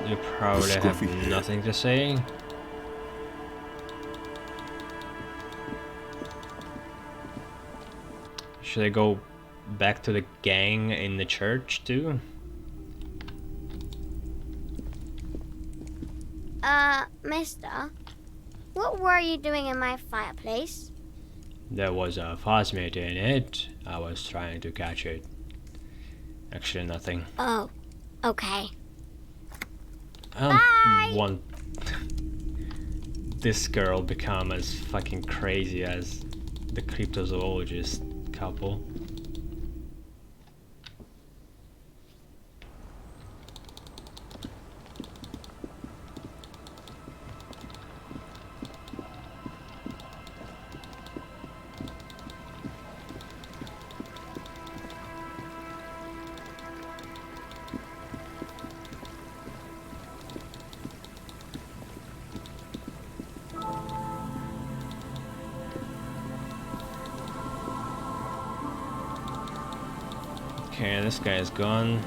You probably have nothing to say. Should I go back to the gang in the church too? Mister, what were you doing in my fireplace? There was a phosmid in it. I was trying to catch it. Actually, nothing. Oh, okay. I don't want this girl become as fucking crazy as the cryptozoologist couple. Okay, this guy is gone.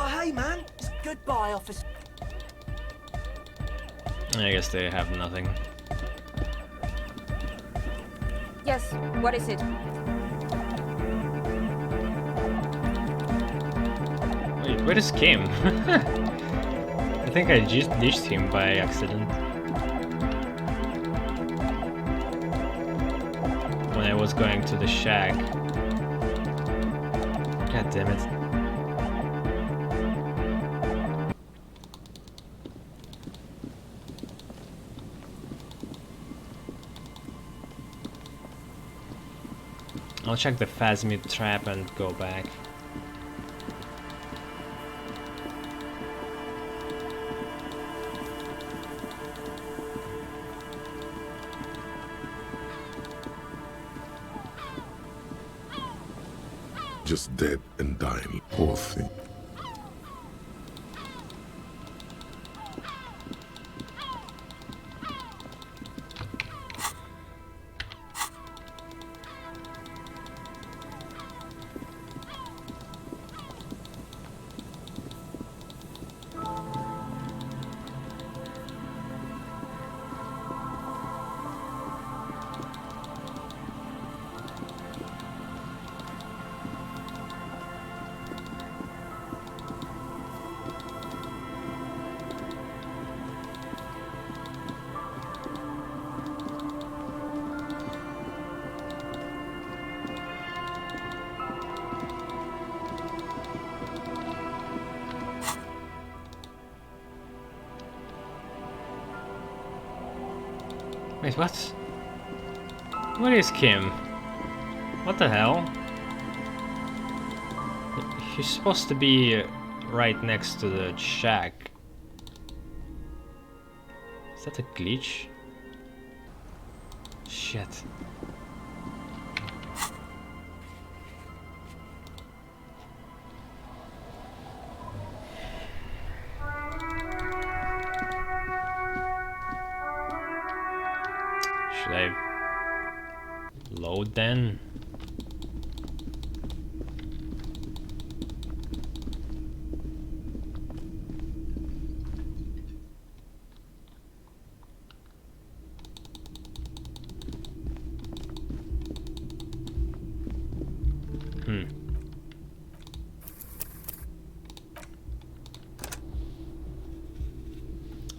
Hey man, it's goodbye, officer. I guess they have nothing. Yes, what is it? Wait, where is Kim? I think I just ditched him by accident. When I was going to the shack. God damn it. I'll check the phasmid trap and go back. Just dead and dying, poor thing. Wait, what? Where is Kim? What the hell? He's supposed to be right next to the shack. Is that a glitch? Shit. Should I load then?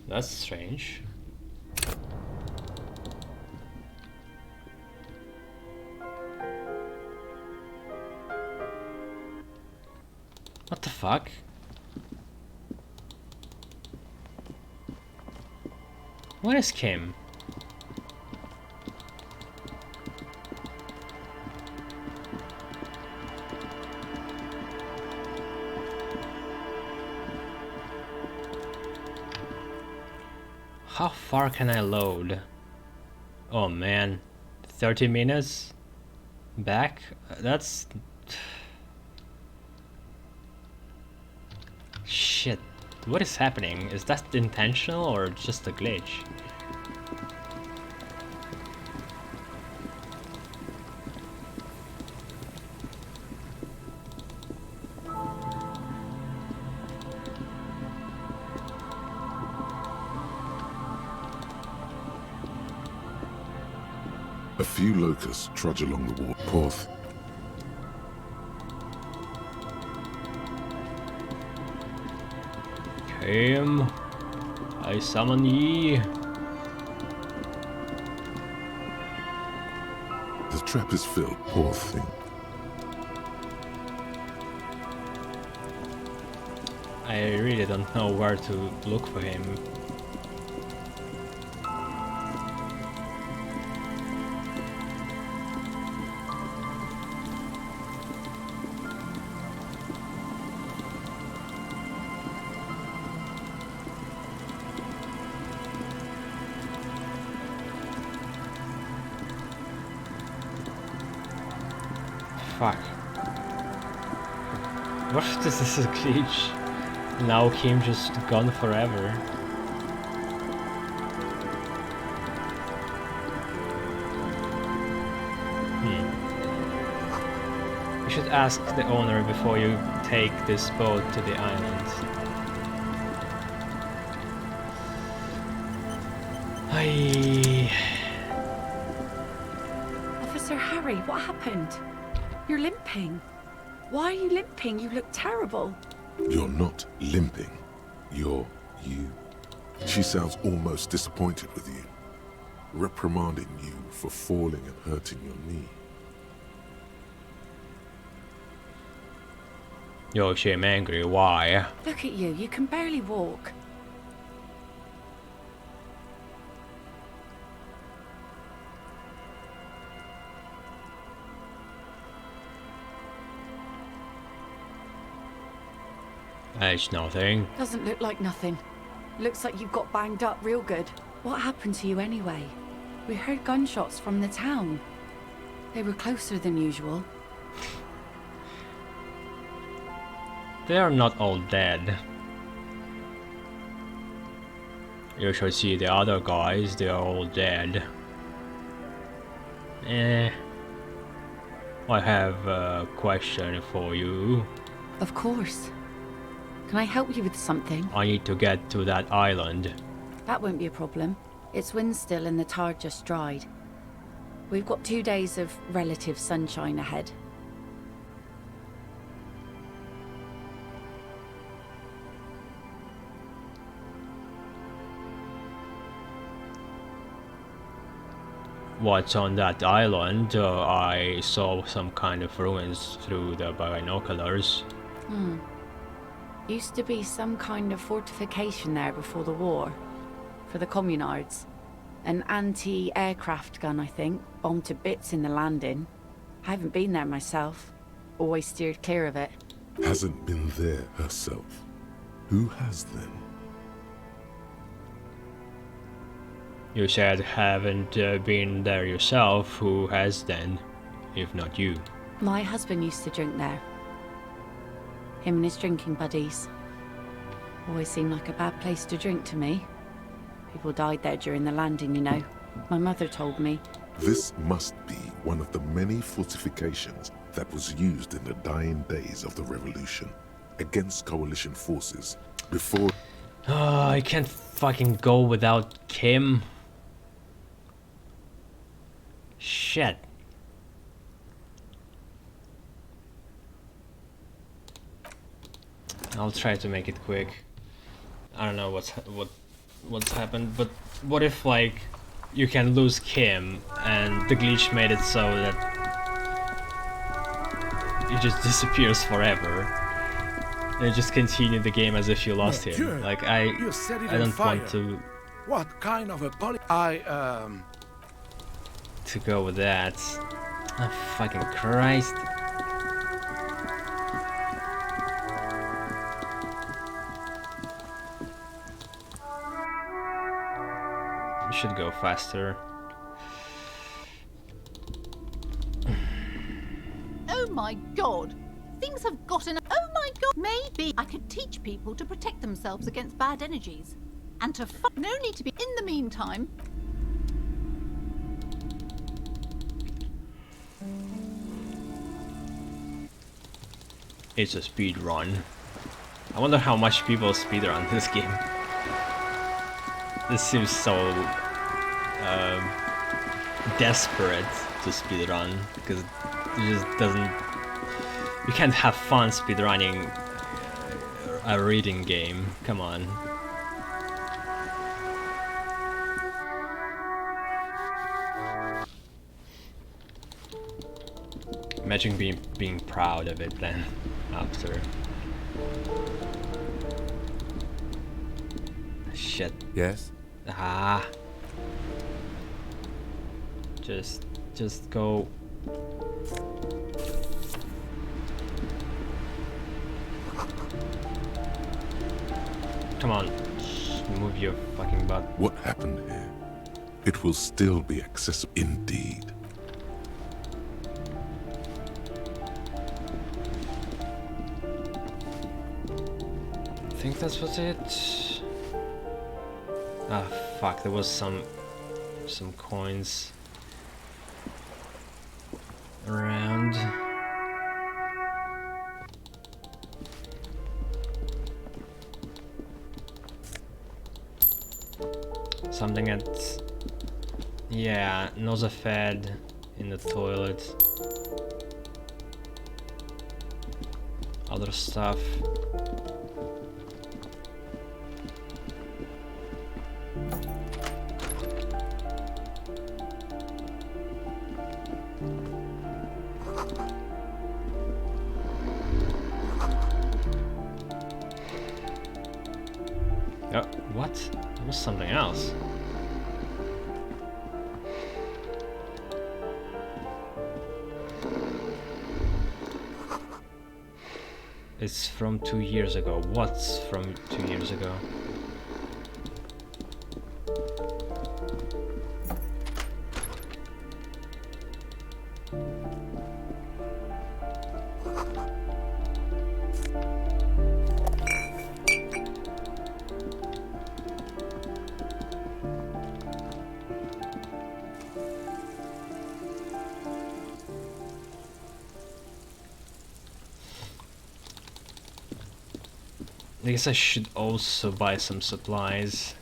That's strange. What the fuck? Where is Kim? How far can I load? Oh man, 30 minutes back? That's... Shit, what is happening? Is that intentional or just a glitch? A few locusts trudge along the wall. Poor Him, I summon ye. The trap is filled. Poor thing. I really don't know where to look for him. Fuck. What if this is a glitch? Now Kim just gone forever. You should ask the owner before you take this boat to the island. Aye. Officer Harry, what happened? You're limping. Why are you limping? You look terrible. You're not limping. You're you. She sounds almost disappointed with you, reprimanding you for falling and hurting your knee. Yo, shame angry, why? Look at you. You can barely walk. It's nothing. Doesn't look like nothing. Looks like you got banged up real good. What happened to you anyway? We heard gunshots from the town. They were closer than usual. They are not all dead. You should see the other guys, they are all dead. I have a question for you. Of course. Can I help you with something? I need to get to that island. That won't be a problem. It's wind still and the tar just dried. We've got 2 days of relative sunshine ahead. What's on that island? I saw some kind of ruins through the binoculars. Used to be some kind of fortification there before the war. For the communards. An anti-aircraft gun, I think. Bombed to bits in the landing. I haven't been there myself. Always steered clear of it. Hasn't been there herself. Who has then? You said haven't been there yourself. Who has then? If not you. My husband used to drink there. Him and his drinking buddies. Always seemed like a bad place to drink to me. People died there during the landing, you know. My mother told me. This must be one of the many fortifications that was used in the dying days of the revolution against coalition forces before... I can't fucking go without Kim. Shit. I'll try to make it quick. I don't know what's happened, but what if like you can lose Kim and the glitch made it so that it just disappears forever and you just continue the game as if you lost him. Like You set it I on don't fire. want to What kind of a to go with that. Oh fucking Christ. should go faster. Oh my god! Things have gotten... Oh my god! Maybe I could teach people to protect themselves against bad energies. And to no need to be... In the meantime... It's a speed run. I wonder how much people speed run this game. This seems so desperate to speed run because it just doesn't. You can't have fun speed running a reading game. Come on. Imagine being proud of it then after. Shit. Yes? Ah. Just go. Come on. Move your fucking butt. What happened here? It will still be accessible indeed. I think that's was it. Ah, fuck, there was some coins around. Something at... yeah, Nosafed in the toilet. Other stuff. Oh, what? There was something else. It's from 2 years ago. What's from 2 years ago? I guess I should also buy some supplies.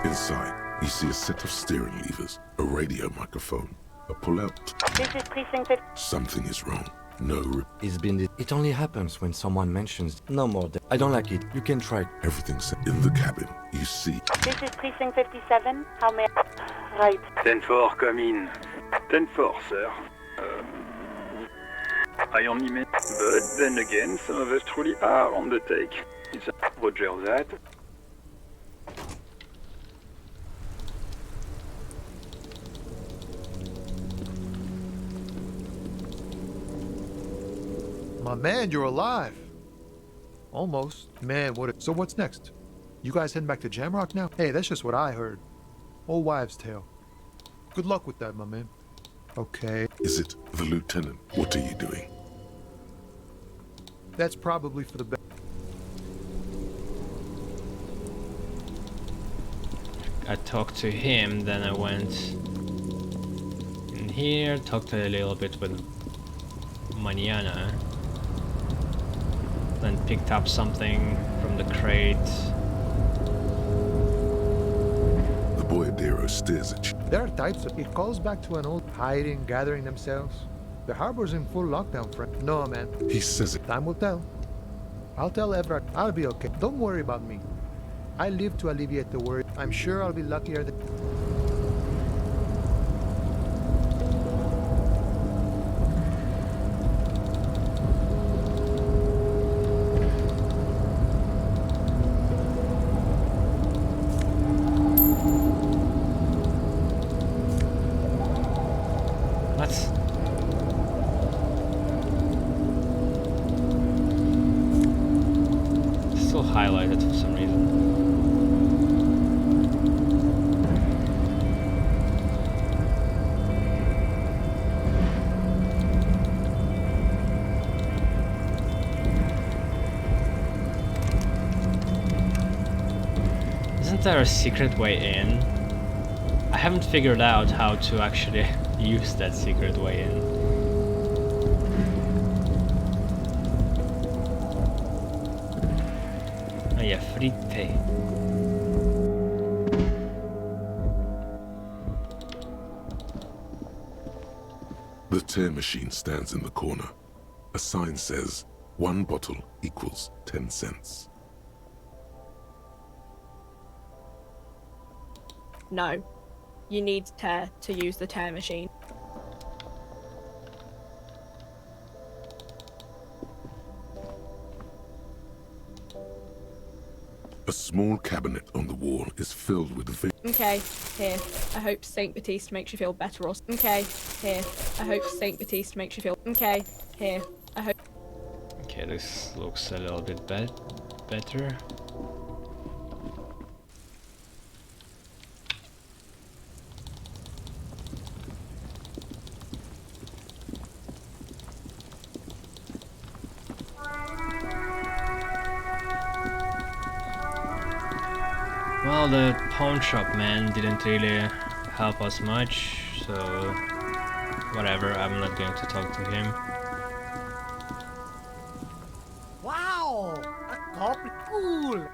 Inside, you see a set of steering levers, a radio microphone, a pull-out. This is precinct 50. Something is wrong. No, It's been... It only happens when someone mentions... No more. I don't like it. You can try. everything's set in the cabin. You see, This is precinct 57. How may... Right. 10-4, come in. 10-4, sir. I only meant... But then again, some of us truly are on the take. It's a... Roger that. My man, you're alive. Almost. Man, so what's next? You guys heading back to Jamrock now? Hey, that's just what I heard. Old wives' tale. Good luck with that, my man. Okay. is it the lieutenant? What are you doing? That's probably for the best. I talked to him, then I went in here, talked a little bit with Maniana, then picked up something from the crate. The Boyadero stares at you. There are types of... It calls back to an old hiding, gathering themselves. The harbor's in full lockdown, friend. No, man. He says it. Time will tell. I'll tell Everett. I'll be okay. Don't worry about me. I live to alleviate the worry. I'm sure I'll be luckier than... highlighted for some reason. Isn't there a secret way in? I haven't figured out how to actually use that secret way in. Oh yeah, fritte. The tear machine stands in the corner. A sign says, 1 bottle equals 10 cents. No. You need tear to use the tear machine. A small cabinet on the wall is filled with Okay, here. I hope Saint Baptiste makes you feel better or okay, here. I hope Saint Baptiste makes you feel okay, here. I hope Okay, this looks a little bit better. Well, the pawn shop man didn't really help us much, so whatever, I'm not going to talk to him. Wow! A copy. Cool!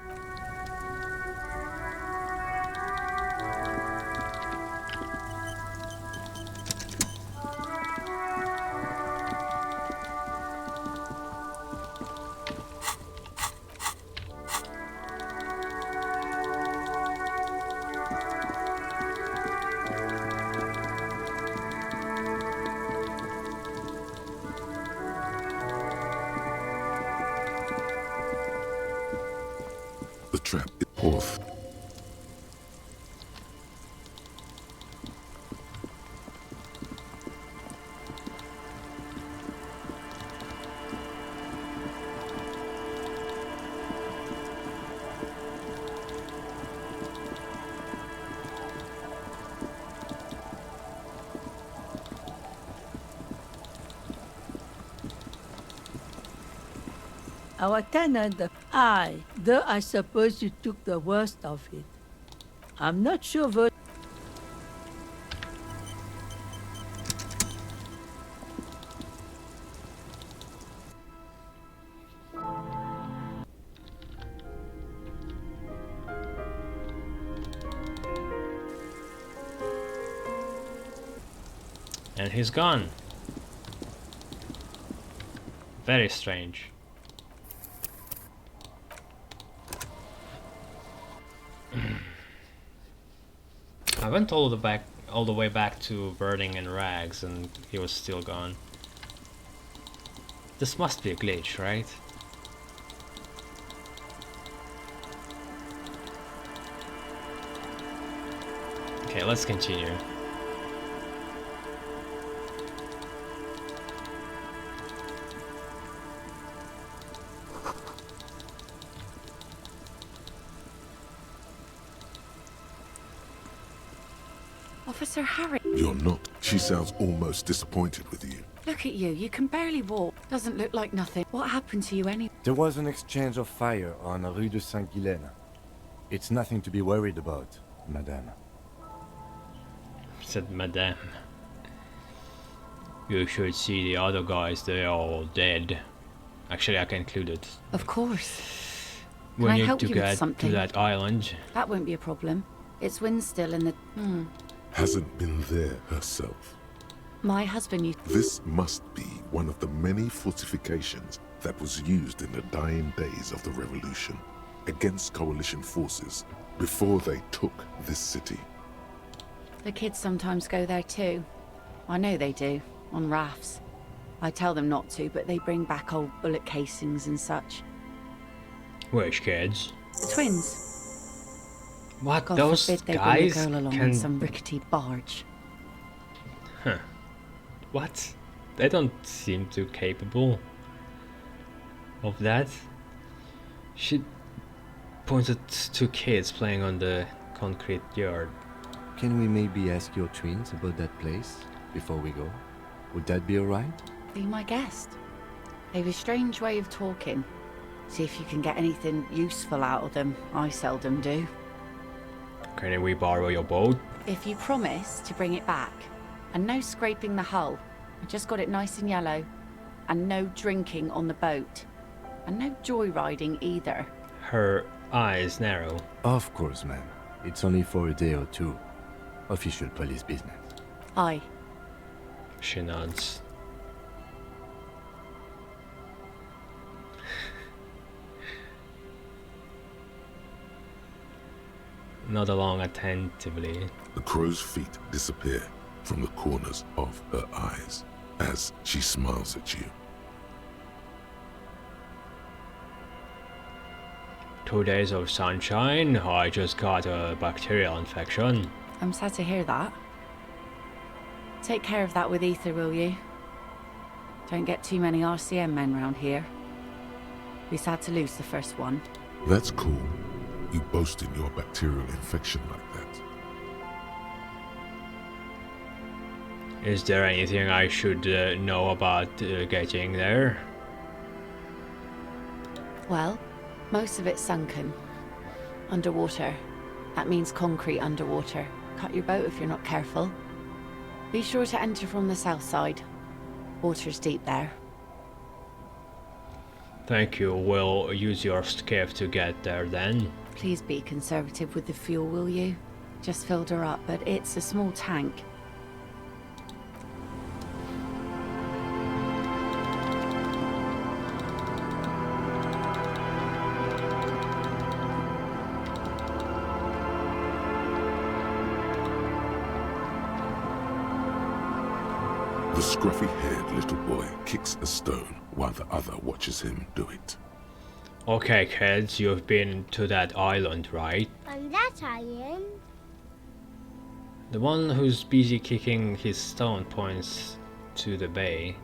the trap is forth. Our tenant, though I suppose you took the worst of it. I'm not sure what... And he's gone. Very strange. I went all the way back to Burning and Rags, and he was still gone. This must be a glitch, right? Okay, let's continue. Officer Harry. You're not. She sounds almost disappointed with you. Look at you, you can barely walk. Doesn't look like nothing. What happened to you anyway? There was an exchange of fire on Rue de Saint-Guylaine. It's nothing to be worried about, madame. Said Madame. You should see the other guys, they're all dead. Actually, I can include it. Of course. We Can I need help to you with get to something? that island. That won't be a problem. It's Windstill in the... Hasn't been there herself. My husband used... This must be one of the many fortifications that was used in the dying days of the revolution against coalition forces before they took this city. The kids sometimes go there too. I know they do, on rafts. I tell them not to, but they bring back old bullet casings and such. Which kids? The twins. What, God those forbid they guys bring a girl along can... in some rickety barge. Huh. What? They don't seem too capable of that. pointed to kids playing on the concrete yard. Can we maybe ask your twins about that place before we go? Would that be alright? Be my guest. They've a strange way of talking. See if you can get anything useful out of them. I seldom do. Can we borrow your boat? If you promise to bring it back. And no scraping the hull. I just got it nice and yellow. And no drinking on the boat. And no joyriding either. Her eyes narrow. Of course, ma'am. It's only for a day or two. Official police business. Aye. She nods. Nod along attentively. The crow's feet disappear from the corners of her eyes as she smiles at you. 2 days of sunshine. I just got a bacterial infection. I'm sad to hear that. Take care of that with Ether, will you? Don't get too many RCM men round here. Be sad to lose the first one. That's cool. You boasting your bacterial infection like that. Is there anything I should know about getting there? Well, most of it's sunken. Underwater. That means concrete underwater. Cut your boat if you're not careful. Be sure to enter from the south side. Water's deep there. Thank you. We'll use your skiff to get there then. Please be conservative with the fuel, will you? Just filled her up, but it's a small tank. The scruffy-haired little boy kicks a stone while the other watches him do it. Okay, kids, you've been to that island, right? On that island? The one who's busy kicking his stone points to the bay.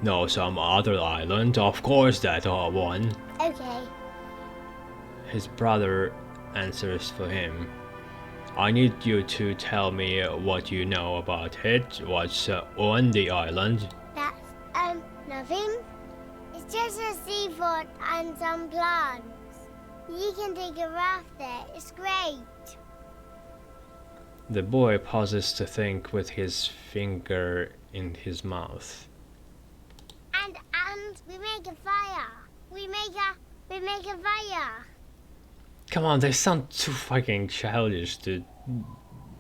No, some other island. Of course that one. Okay. His brother answers for him. I need you to tell me what you know about it. What's on the island? That's, nothing. It's just a seafort and some plants. You can take a raft there. It's great. The boy pauses to think with his finger in his mouth. And we make a fire. We make a fire. Come on, they sound too fucking childish to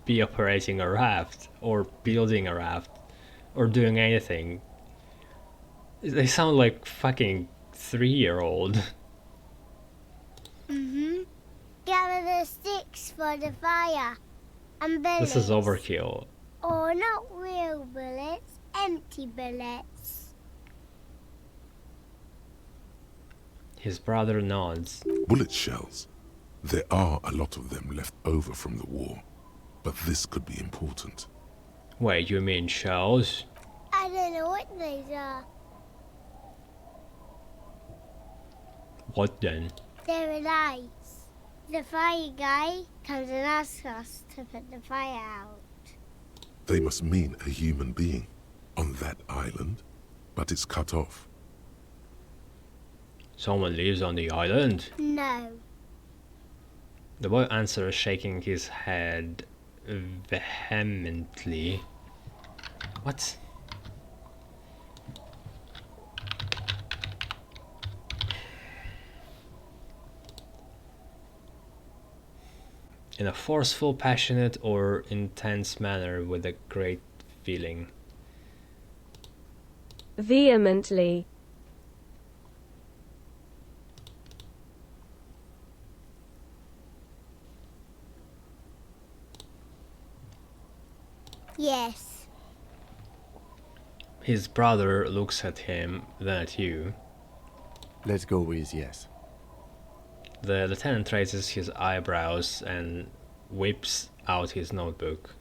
be operating a raft or building a raft or doing anything. They sound like fucking 3-year-old. Mm-hmm. Gather the sticks for the fire. And bullets. This is overkill. Oh, not real bullets. Empty bullets. His brother nods. Bullet shells. There are a lot of them left over from the war, but this could be important. Wait, you mean shells? I don't know what these are. What then? They're lights. The fire guy comes and asks us to put the fire out. They must mean a human being on that island, but it's cut off. Someone lives on the island? No. The boy answers, shaking his head vehemently. What? In a forceful, passionate, or intense manner with a great feeling. Vehemently. Yes. His brother looks at him, then at you. Let's go with yes. The lieutenant raises his eyebrows and whips out his notebook.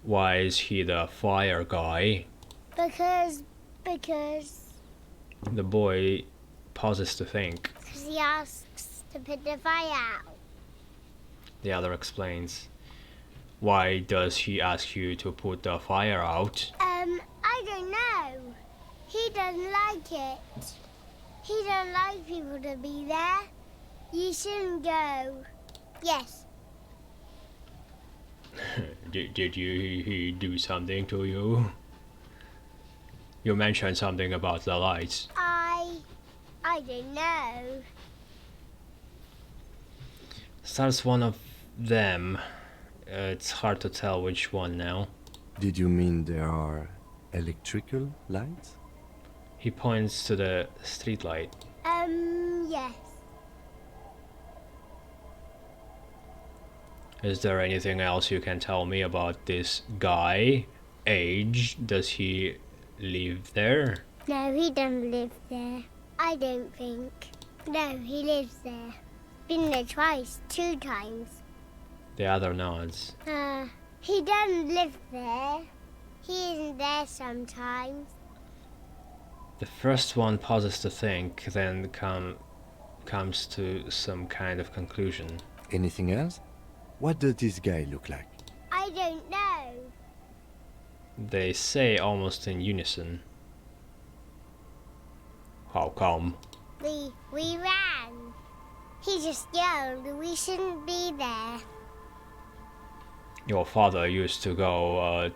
Why is he the fire guy? Because... The boy pauses to think. Because he asks to put the fire out. The other explains. Why does he ask you to put the fire out? I don't know. He doesn't like it. He don't like people to be there. You shouldn't go. Yes. Did he do something to you? You mentioned something about the lights. I don't know. Starts one of them. It's hard to tell which one now. Did you mean there are electrical lights? He points to the street light. Yes. Is there anything else you can tell me about this guy? Age? Does he live there? No, he doesn't live there. I don't think. No, he lives there. Been there twice, 2 times. The other nods. He doesn't live there. He isn't there sometimes. The first one pauses to think, then comes to some kind of conclusion. Anything else? What does this guy look like? I don't know. They say almost in unison. How come? We ran. He just yelled we shouldn't be there. Your father used to go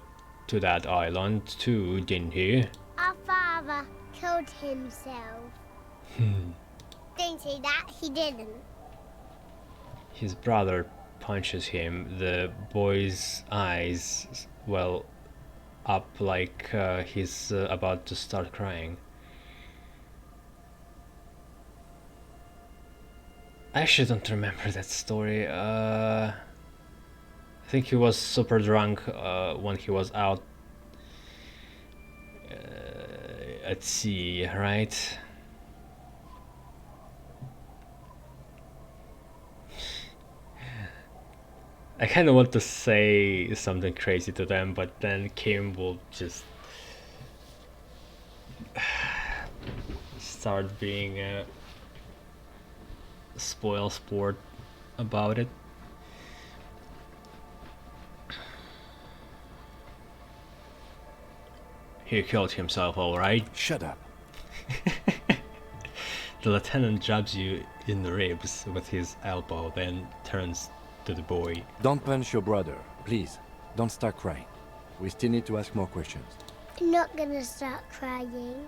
to that island too, didn't he? Our father killed himself. Don't say that, he didn't. His brother punches him. The boy's eyes well up like he's about to start crying. I actually don't remember that story. I think he was super drunk when he was out at sea, right? I kind of want to say something crazy to them, but then Kim will just start being a spoil sport about it. He killed himself, alright? Shut up. The lieutenant jabs you in the ribs with his elbow, then turns to the boy. Don't punch your brother, please. Don't start crying. We still need to ask more questions. I'm not gonna start crying.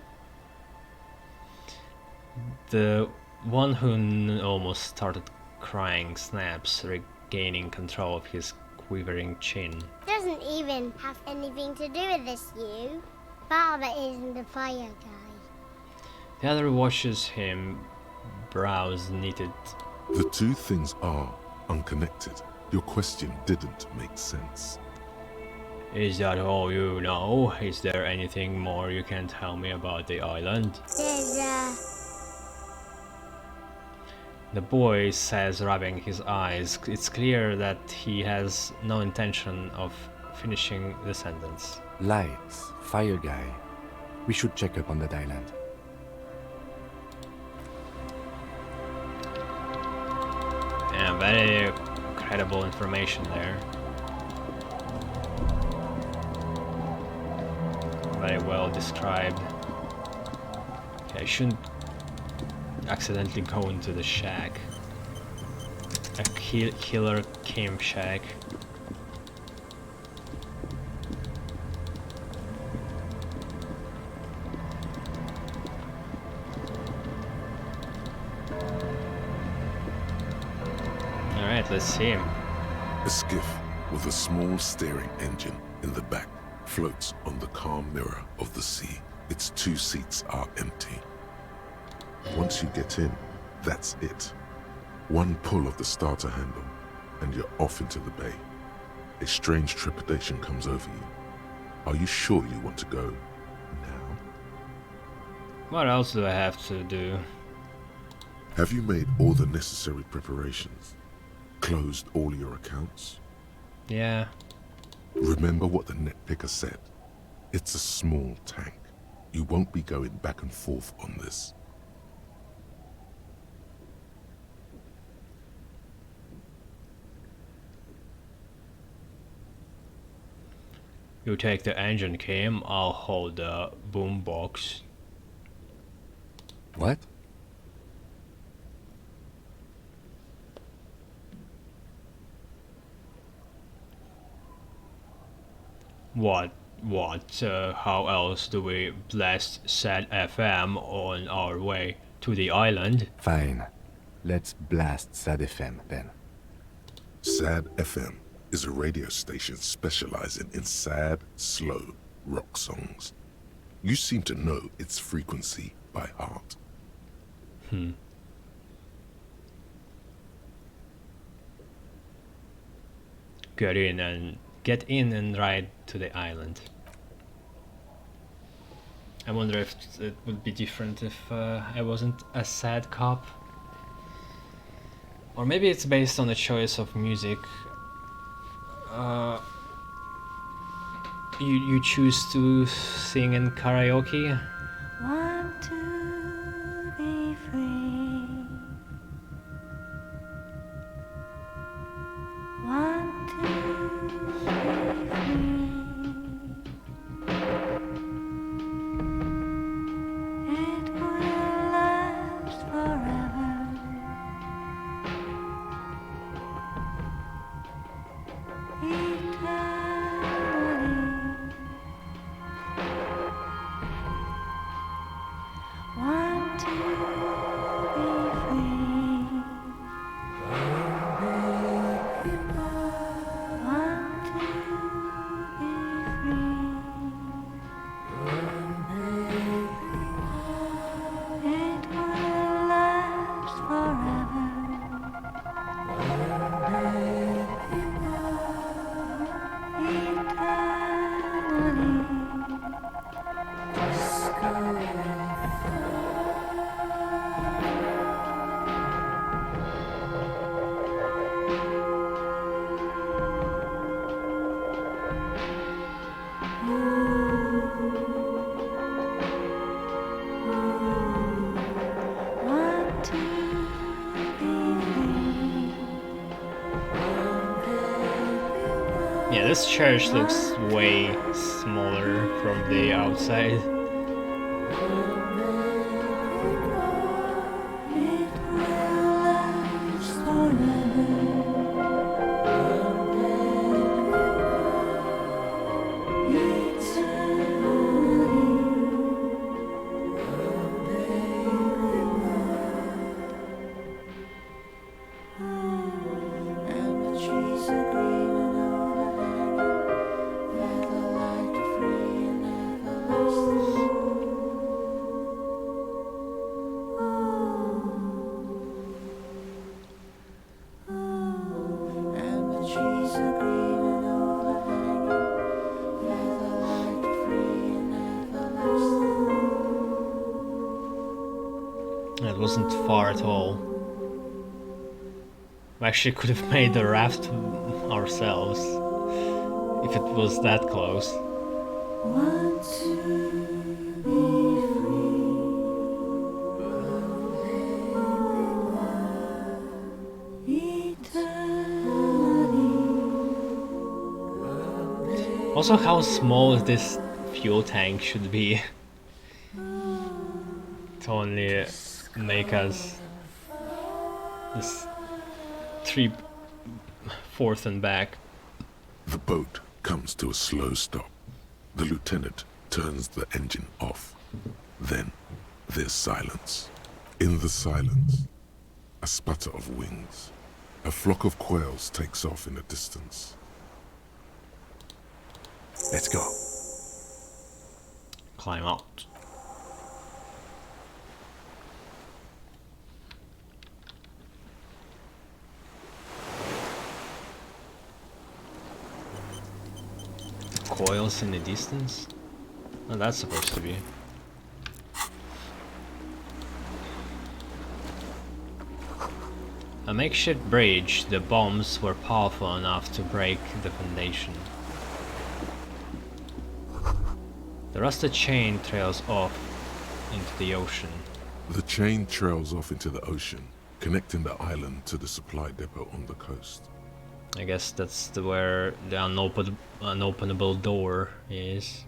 The one who almost started crying snaps, regaining control of his quivering chin. Doesn't even have anything to do with this, you. Father isn't the fire guy. The other watches him, brows knitted. The two things are unconnected. Your question didn't make sense. Is that all you know? Is there anything more you can tell me about the island? There's The boy says, rubbing his eyes. It's clear that he has no intention of finishing the sentence. Lights, fire guy. We should check up on that island. Yeah, very credible information there. Very well described. Okay, I shouldn't accidentally go into the shack. A killer camp shack. Alright, let's see him. A skiff with a small steering engine in the back floats on the calm mirror of the sea. Its 2 seats are empty. Once you get in, that's it. One pull of the starter handle, and you're off into the bay. A strange trepidation comes over you. Are you sure you want to go now? What else do I have to do? Have you made all the necessary preparations? Closed all your accounts? Yeah. Remember what the net picker said. It's a small tank. You won't be going back and forth on this. You take the engine, Kim. I'll hold the boombox. What? What? How else do we blast SAD FM on our way to the island? Fine. Let's blast SAD FM then. SAD FM is a radio station specializing in sad, slow rock songs. You seem to know its frequency by heart. Get in and ride to the island. I wonder if it would be different if I wasn't a sad cop. Or maybe it's based on the choice of music. You choose to sing in karaoke? Want to be free. Want to be free. It will last forever. Eternally. Want to be free. Want to be free. It will last forever. Want to be free. Yeah, this church looks way smaller from the outside. It wasn't far at all. We actually could have made the raft ourselves if it was that close. Want to be free. Eternally. Also, how small this fuel tank should be to only make us this 3/4 and back. The boat comes to a slow stop. The lieutenant turns the engine off. Then there's silence. In the silence, a sputter of wings. A flock of quails takes off in the distance. Let's go. Climb out. Coils in the distance? Oh, that's supposed to be. A makeshift bridge. The bombs were powerful enough to break the foundation. The rusted chain trails off into the ocean. The chain trails off into the ocean, connecting the island to the supply depot on the coast. I guess that's where the unopenable door is.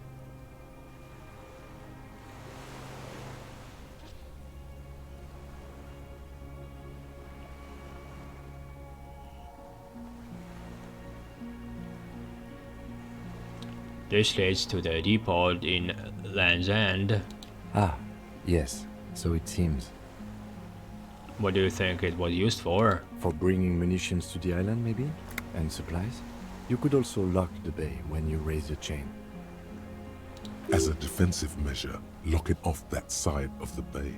This leads to the depot in Land's End. Ah, yes, so it seems. What do you think it was used for? For bringing munitions to the island, maybe? And supplies? You could also lock the bay when you raise the chain. As a defensive measure, lock it off that side of the bay.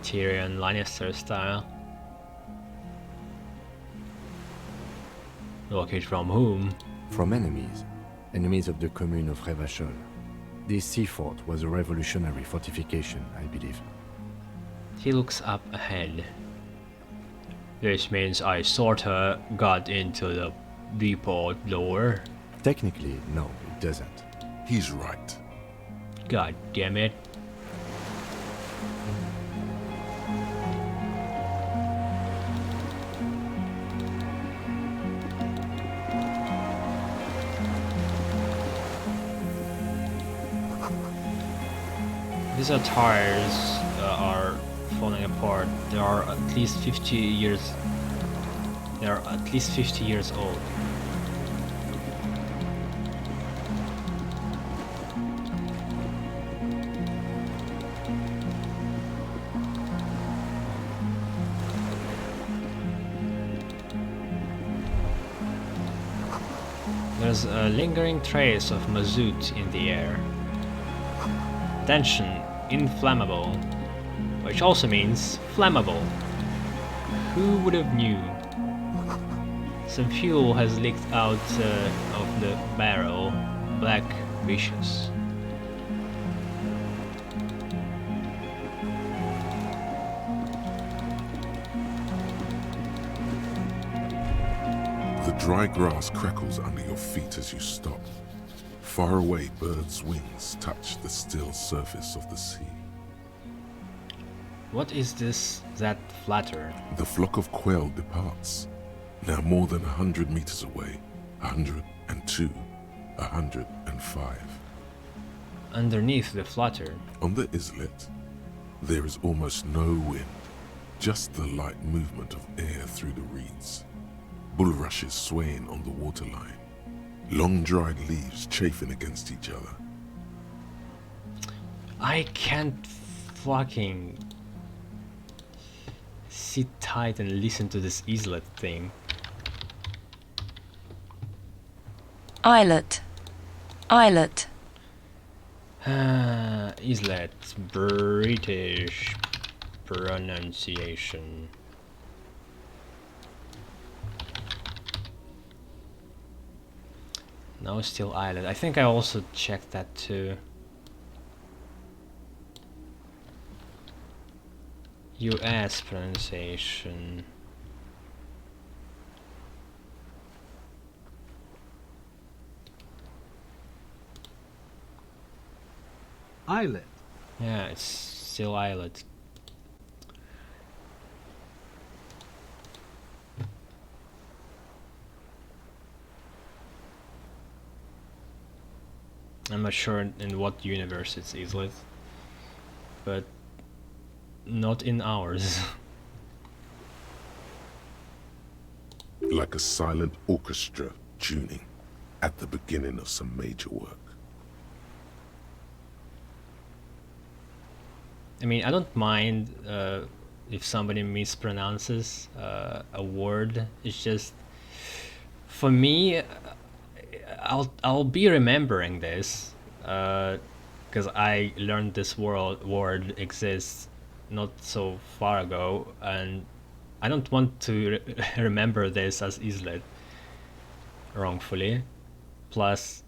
Tyrion Lannister style. Lock it from whom? From enemies. Enemies of the commune of Revachol. This sea fort was a revolutionary fortification, I believe. He looks up ahead. This means I sorta got into the depot door. Technically, no, it doesn't. He's right. God damn it. These are tires are falling apart. They are at least 50 years. They are at least 50 years old. There's a lingering trace of mazout in the air. Attention, inflammable, which also means flammable. Who would have knew? Some fuel has leaked out of the barrel. Black vicious. The dry grass crackles under your feet as you stop. Far away, birds' wings touch the still surface of the sea. What is this that flatter? The flock of quail departs. Now more than 100 meters away. 102, 105. Underneath the flutter. On the islet, there is almost no wind. Just the light movement of air through the reeds. Bulrushes swaying on the waterline. Long dried leaves chafing against each other. I can't fucking sit tight and listen to this islet thing. Islet. Islet. Islet. British pronunciation. No, still islet. I think I also checked that too. US pronunciation. Islet. Yeah, it's still islet. I'm not sure in what universe it's islet, but not in ours. Like a silent orchestra tuning at the beginning of some major work. I mean, I don't mind if somebody mispronounces a word. It's just, for me, I'll be remembering this because I learned this word exists not so far ago, and I don't want to remember this as islet wrongfully. Plus,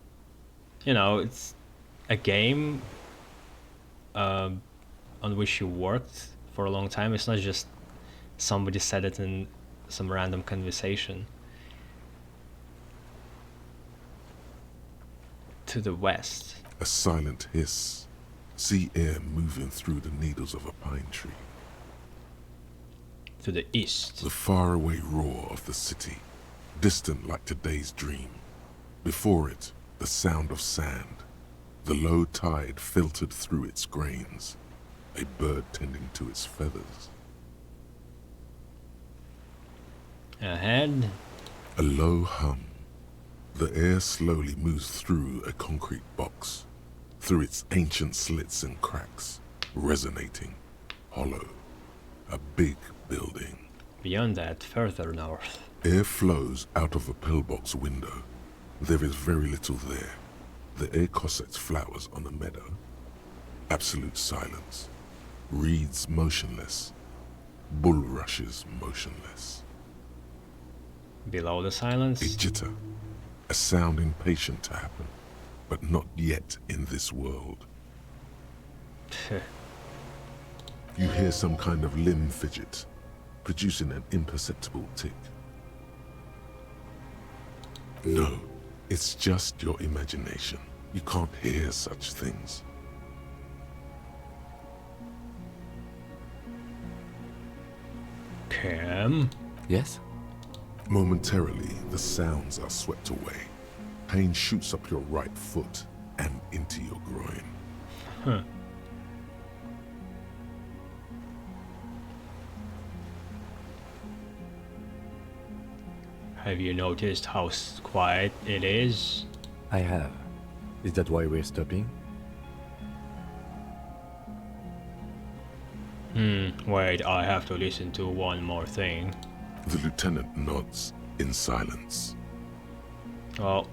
you know, it's a game on which you worked for a long time. It's not just somebody said it in some random conversation. To the west. A silent hiss. See air moving through the needles of a pine tree. To the east. The faraway roar of the city, distant like today's dream. Before it, the sound of sand. The low tide filtered through its grains. A bird tending to its feathers. Ahead. A low hum. The air slowly moves through a concrete box, through its ancient slits and cracks, resonating, hollow. A big building. Beyond that, further north. Air flows out of a pillbox window. There is very little there. The air cossets flowers on a meadow. Absolute silence. Reeds motionless. Bulrushes motionless. Below the silence. A jitter. A sound impatient to happen, but not yet in this world. You hear some kind of limb fidget, producing an imperceptible tick. No, it's just your imagination. You can't hear such things. Cam? Yes? Momentarily, the sounds are swept away. Pain shoots up your right foot and into your groin. Huh. Have you noticed how quiet it is? I have. Is that why we're stopping? Wait, I have to listen to one more thing. The lieutenant nods in silence. Oh.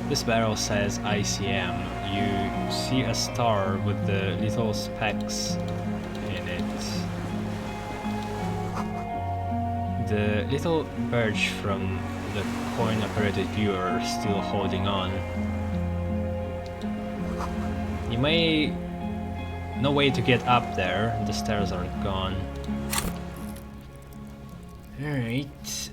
This barrel says ICM. You see a star with the little specks in it. The little birch from the coin-operated viewer still holding on. You may... No way to get up there, the stairs are gone. Alright,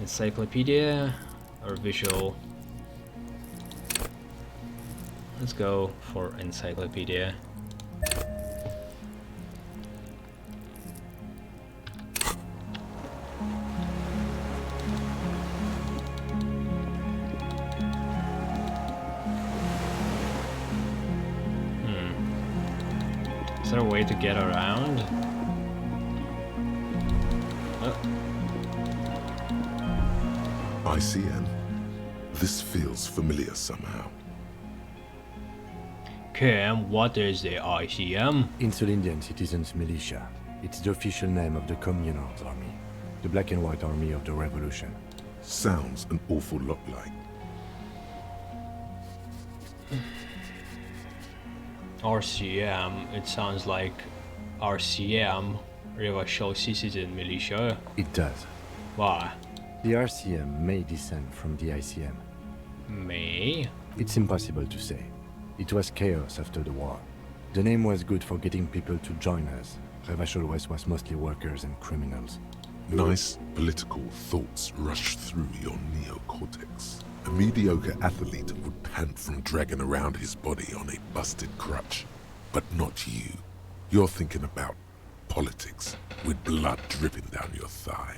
encyclopedia or visual? Let's go for encyclopedia. Is there a way to get around? ICN. This feels familiar somehow. Cam, what is the ICM? Insulindian Citizens Militia. It's the official name of the Communards Army. The black and white army of the revolution. Sounds an awful lot like. RCM, it sounds like RCM, Revolution Citizen Militia. It does. Why? The RCM may descend from the ICM. May? It's impossible to say. It was chaos after the war. The name was good for getting people to join us. Revachol West was mostly workers and criminals. Nice political thoughts rush through your neocortex. A mediocre athlete would pant from dragging around his body on a busted crutch. But not you. You're thinking about politics, with blood dripping down your thigh.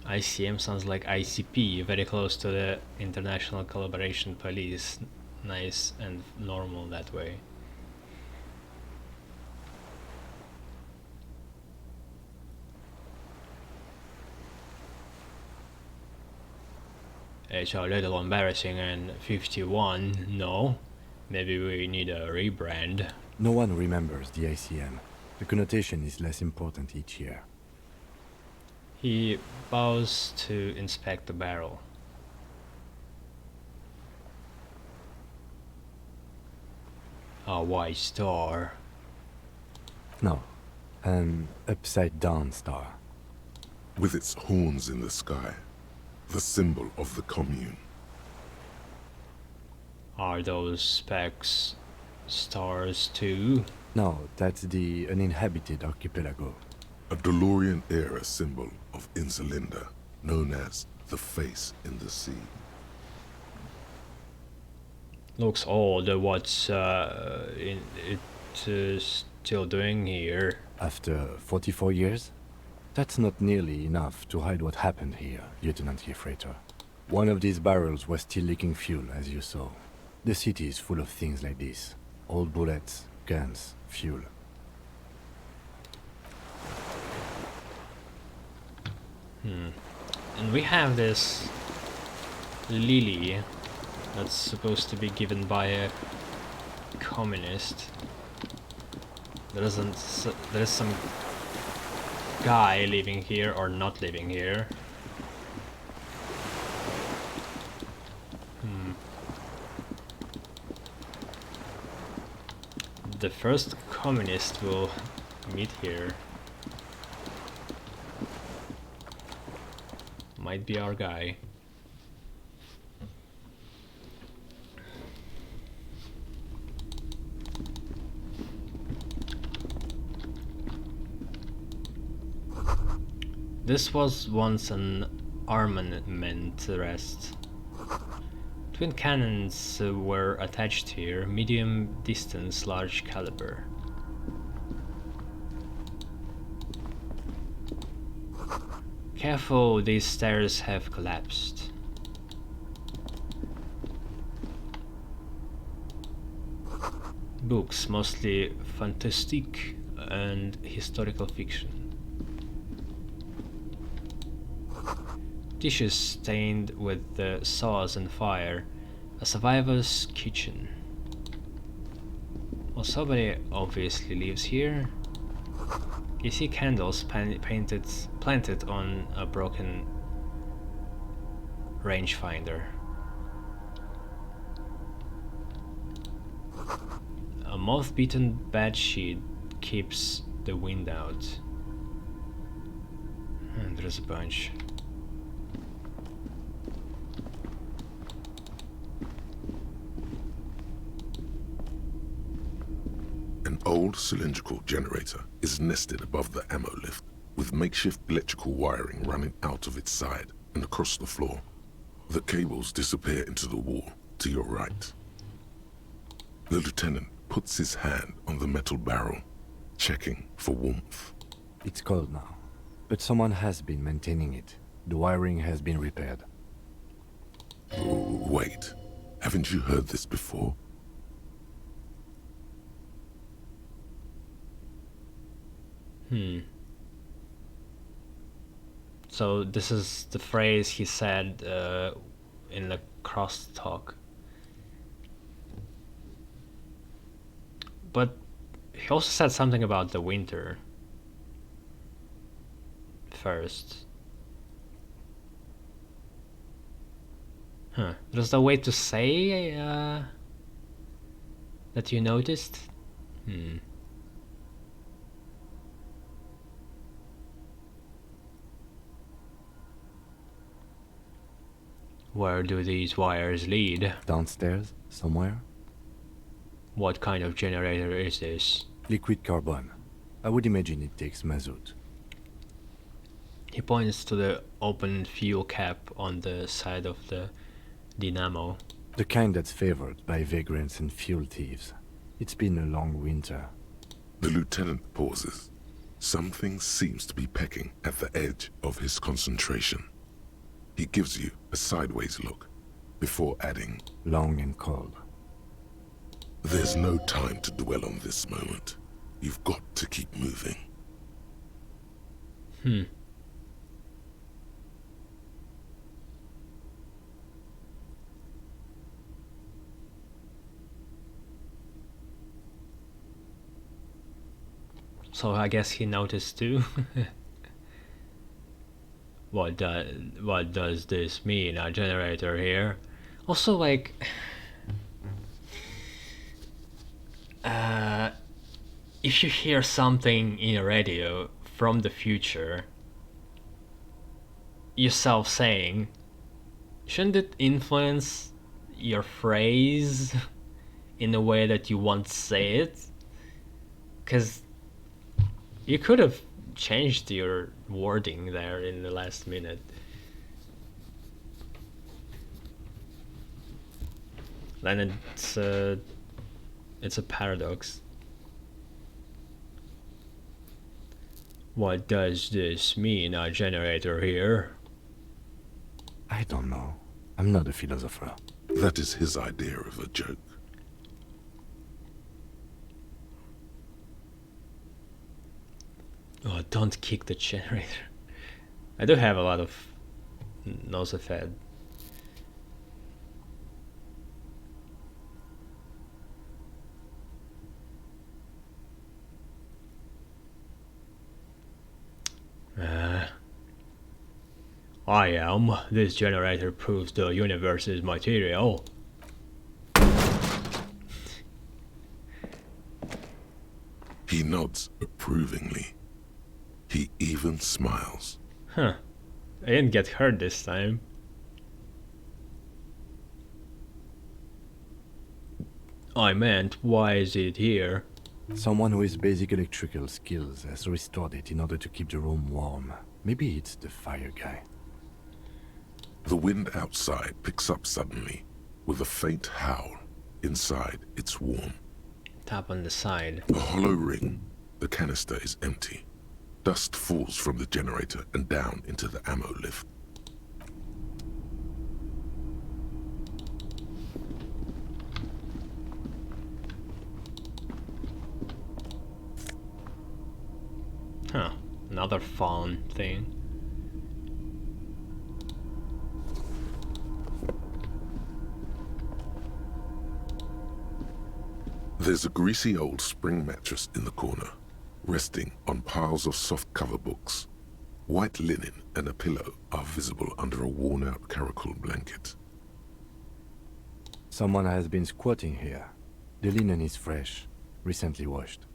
ICM sounds like ICP, very close to the International Collaboration Police. Nice and normal that way. It's a little embarrassing and 51, no? Maybe we need a rebrand. No one remembers the ICM. The connotation is less important each year. He bows to inspect the barrel. A white star. No, an upside-down star. With its horns in the sky, the symbol of the commune. Are those specks stars too? No, that's the uninhabited archipelago. A DeLorean-era symbol of Insulinda, known as the face in the sea. Looks old. What's it still doing here? After 44 years? That's not nearly enough to hide what happened here, Lieutenant Yefreitor. One of these barrels was still leaking fuel, as you saw. The city is full of things like this. Old bullets, guns, fuel. And we have this lily that's supposed to be given by a communist. There is some guy living here or not living here. The first communist will meet here. Might be our guy. This was once an armament rest. Twin cannons were attached here, medium distance, large caliber. Careful, these stairs have collapsed. Books, mostly fantastique and historical fiction. Dishes stained with the sauce and fire. A survivor's kitchen. Well, somebody obviously lives here. You see candles planted on a broken rangefinder. A moth-beaten bedsheet keeps the wind out. And there's a bunch. An old cylindrical generator is nested above the ammo lift, with makeshift electrical wiring running out of its side and across the floor. The cables disappear into the wall to your right. The lieutenant puts his hand on the metal barrel, checking for warmth. It's cold now, but someone has been maintaining it. The wiring has been repaired. Wait, haven't you heard this before? So this is the phrase he said in the crosstalk. But he also said something about the winter first. There's no way to say that you noticed? Where do these wires lead? Downstairs, somewhere? What kind of generator is this? Liquid carbon. I would imagine it takes mazout. He points to the open fuel cap on the side of the dynamo. The kind that's favored by vagrants and fuel thieves. It's been a long winter. The lieutenant pauses. Something seems to be pecking at the edge of his concentration. He gives you a sideways look, before adding, long and cold. There's no time to dwell on this moment. You've got to keep moving. So I guess he noticed too. What does this mean? A generator here? Also, like, if you hear something in a radio from the future, yourself saying, shouldn't it influence your phrase in the way that you want to say it? Because you could have changed your wording there in the last minute. Then it's a paradox. What does this mean, a generator here? I don't know. I'm not a philosopher. That is his idea of a joke. Oh, don't kick the generator. I do have a lot of nosefed. I am. This generator proves the universe is material. He nods approvingly. He even smiles. Huh. I didn't get hurt this time. I meant, why is it here? Someone who has basic electrical skills has restored it in order to keep the room warm. Maybe it's the fire guy. The wind outside picks up suddenly, with a faint howl. Inside, it's warm. Tap on the side. A hollow ring. The canister is empty. Dust falls from the generator and down into the ammo lift. Huh. Another fun thing. There's a greasy old spring mattress in the corner, resting on piles of soft cover books. White linen and a pillow are visible under a worn-out caracal blanket. Someone has been squatting here. The linen is fresh, recently washed.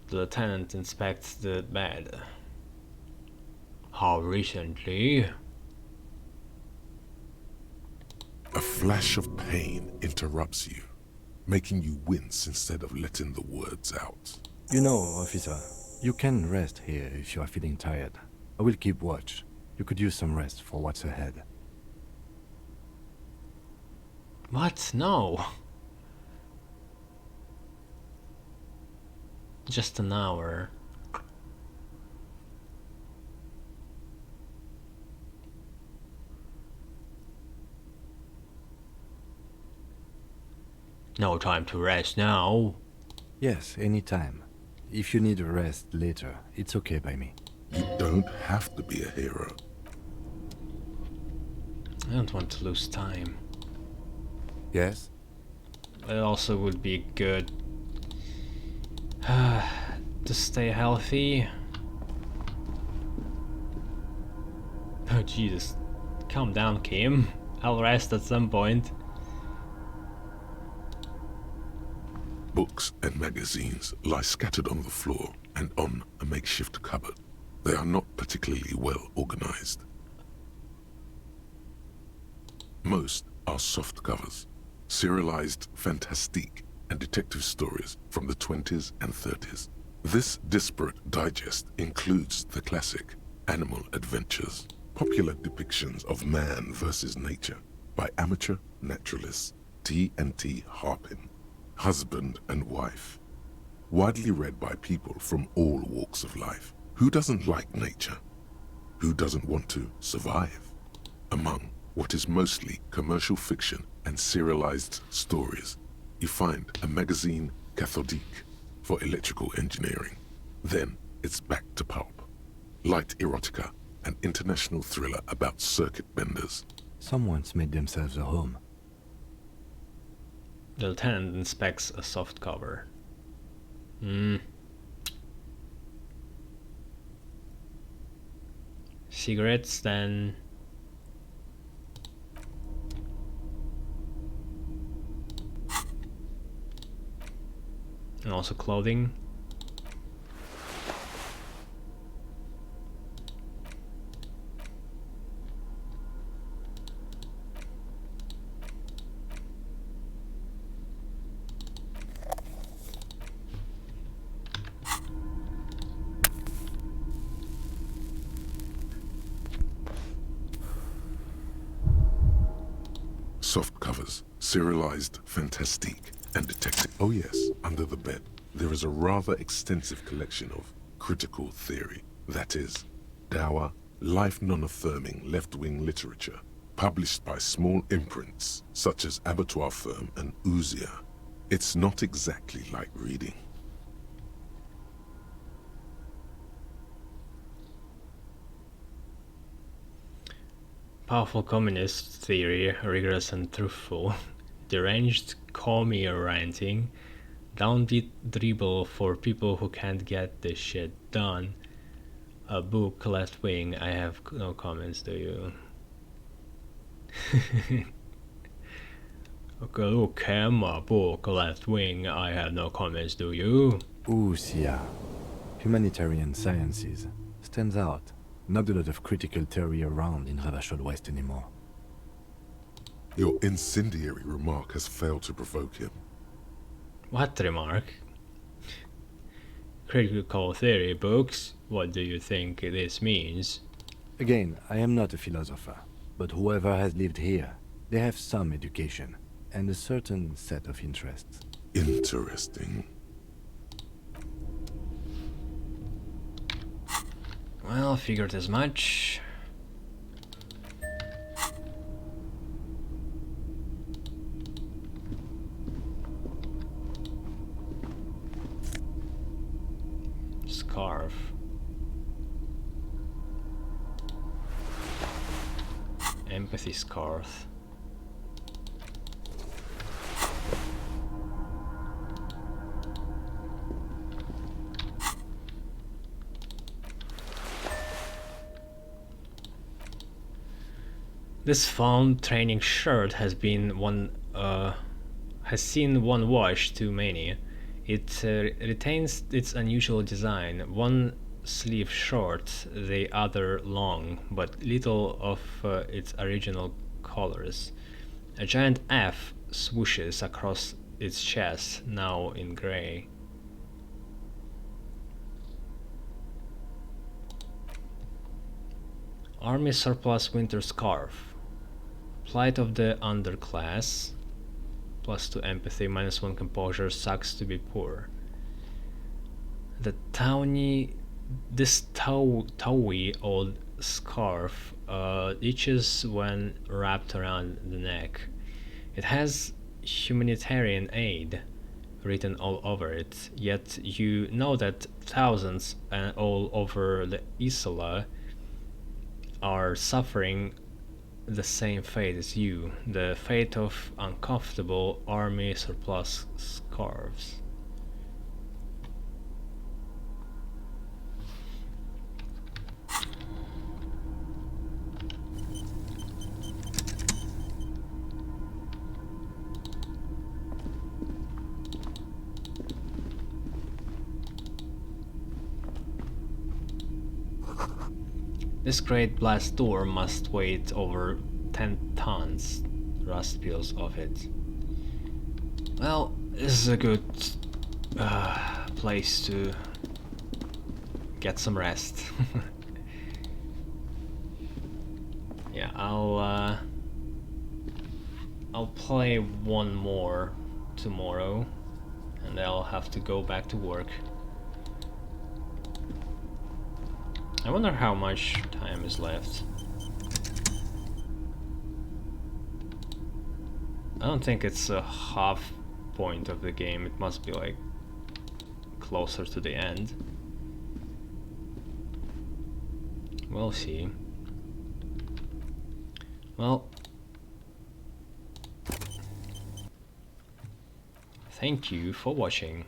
The lieutenant inspects the bed. How recently? A flash of pain interrupts you, making you wince instead of letting the words out. You know, officer, you can rest here if you are feeling tired. I will keep watch. You could use some rest for what's ahead. What? No. Just an hour. No time to rest now. Yes, anytime. If you need a rest later, it's okay by me. You don't have to be a hero. I don't want to lose time. Yes? It also would be good to stay healthy. Oh Jesus. Calm down, Kim. I'll rest at some point. Books and magazines lie scattered on the floor and on a makeshift cupboard. They are not particularly well organized. Most are soft covers, serialized fantastique and detective stories from the 20s and 30s. This disparate digest includes the classic Animal Adventures, popular depictions of man versus nature by amateur naturalists T&T Harpin, husband and wife, widely read by people from all walks of life. Who doesn't like nature? Who doesn't want to survive? Among what is mostly commercial fiction and serialized stories, you find a magazine cathodique for electrical engineering. Then it's back to pulp. Light erotica, an international thriller about circuit benders. Someone's made themselves a home. The lieutenant inspects a soft cover. Cigarettes, then. also clothing. Soft covers, serialized fantastique, and detective. Oh yes, under the bed, there is a rather extensive collection of critical theory. That is, dour, life non-affirming left-wing literature, published by small imprints, such as Abattoir Firm and Ouzia. It's not exactly like reading. Powerful communist theory, rigorous and truthful. Deranged commie ranting. Downbeat dribble for people who can't get this shit done. A book left wing, I have no comments, do you? Okay, look, a book left wing, I have no comments, do you? Ouzia. Humanitarian sciences. Stands out. Not a lot of critical theory around in Ravachol West anymore. Your incendiary remark has failed to provoke him. What remark? Critical theory books? What do you think this means? Again, I am not a philosopher, but whoever has lived here, they have some education, and a certain set of interests. Interesting. Well, figured as much. Scarf. Empathy scarf. This foam training shirt has seen one wash too many. It retains its unusual design, one sleeve short, the other long, but little of its original colors. A giant F swooshes across its chest, now in grey. Army surplus winter scarf. Plight of the underclass. +2 empathy, -1 composure, sucks to be poor. This towy old scarf itches when wrapped around the neck. It has humanitarian aid written all over it, yet you know that thousands all over the Isola are suffering the same fate as you, the fate of uncomfortable army surplus scarves. This great blast door must weigh over 10 tons. Rust peels off it. Well, this is a good place to get some rest. Yeah, I'll play one more tomorrow, and I'll have to go back to work. I wonder how much time is left. I don't think it's a half point of the game, it must be like closer to the end. We'll see. Well, thank you for watching.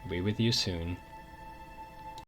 Be with you soon.